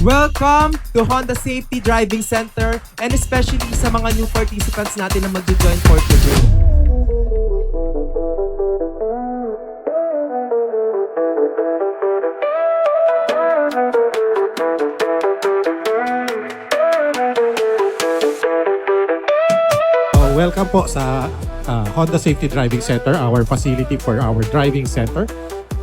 Welcome to Honda Safety Driving Center and especially sa mga new participants natin na mag-join for today. Welcome po sa Honda Safety Driving Center, our facility for our driving center.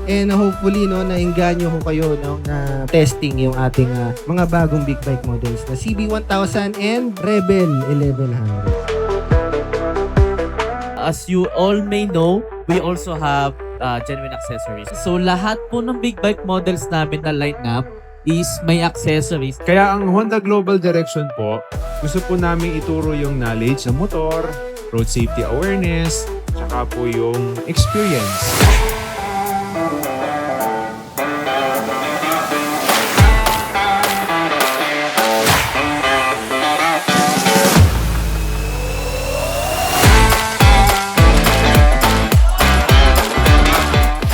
And hopefully, no, nainganyo ko kayo no, na testing yung ating mga bagong big bike models na CB1000 and Rebel 1100. As you all may know, we also have genuine accessories. So lahat po ng big bike models namin na lineup is may accessories. Kaya ang Honda Global Direction po, gusto po namin ituro yung knowledge sa motor, road safety awareness, tsaka po yung experience.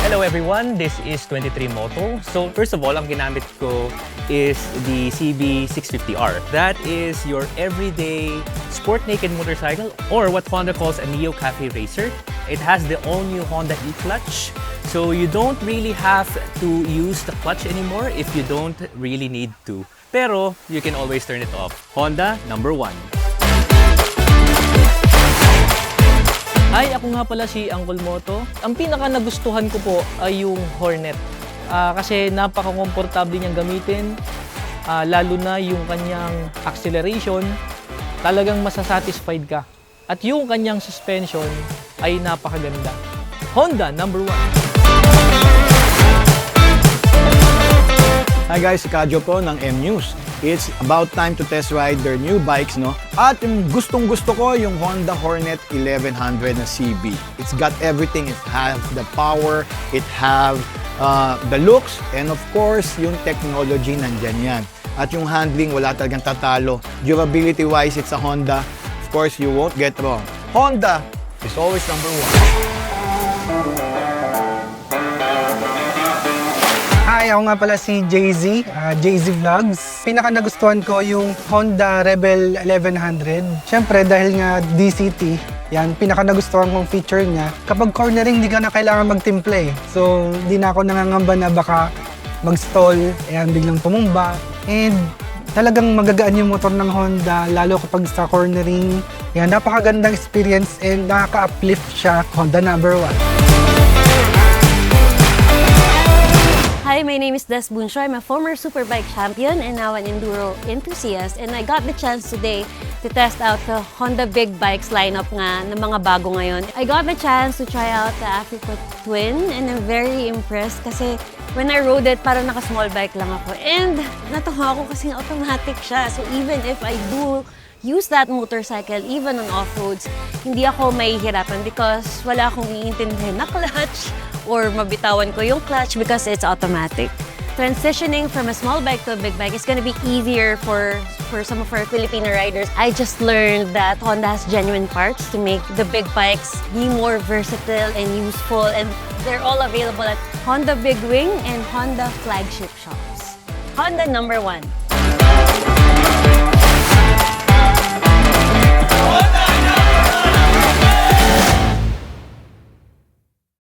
Hello everyone, this is 23 Moto. So first of all, ang ginamit ko is the CB650R. That is your everyday sport naked motorcycle or what Honda calls a Neo Cafe Racer. It has the all-new Honda e-clutch. So you don't really have to use the clutch anymore if you don't really need to. Pero you can always turn it off. Honda number 1. Hi, ako nga pala si Uncle Moto. Ang pinaka nagustuhan ko po ay yung Hornet. Kasi napaka-komportable niyang gamitin. Lalo na yung kanyang acceleration, talagang masasatisfied ka. At yung kanyang suspension ay napakaganda. Honda number 1. Hi guys, si Kadjo po ng M-News. It's about time to test ride their new bikes, no? At yung gustong-gusto ko, yung Honda Hornet 1100 na CB. It's got everything. It has the power, it have the looks, and of course, yung technology nandyan yan. At yung handling, wala talagang tatalo. Durability-wise, it's a Honda. Of course, you won't get wrong. Honda is always number 1. Hi, ako nga pala si JZ, JZ Vlogs. Pinaka nagustuhan ko yung Honda Rebel 1100. Siyempre dahil nga DCT, yan, pinaka nagustuhan kong feature niya. Kapag cornering, hindi ka na kailangan magtimple. So, hindi na ako nangangamba na baka mag-stall, ayan, biglang tumumba. And talagang magagaan yung motor ng Honda, lalo kapag sa cornering. Yan, napakagandang experience and nakaka-uplift siya. Honda number 1. Hi, my name is Des Buncho. I'm a former Superbike champion and now an enduro enthusiast. And I got the chance today to test out the Honda Big Bikes lineup nga ng mga bago ngayon. I got the chance to try out the Africa Twin and I'm very impressed kasi when I rode it, parang naka-small bike lang ako. And natuwa ako kasi automatic siya. So even if I do use that motorcycle, even on off-roads, hindi ako mahihirapan because wala akong iintindihin na clutch or mabitawan ko yung clutch because it's automatic. Transitioning from a small bike to a big bike is gonna be easier for some of our Filipino riders. I just learned that Honda has genuine parts to make the big bikes be more versatile and useful, and they're all available at Honda Big Wing and Honda flagship shops. Honda number 1.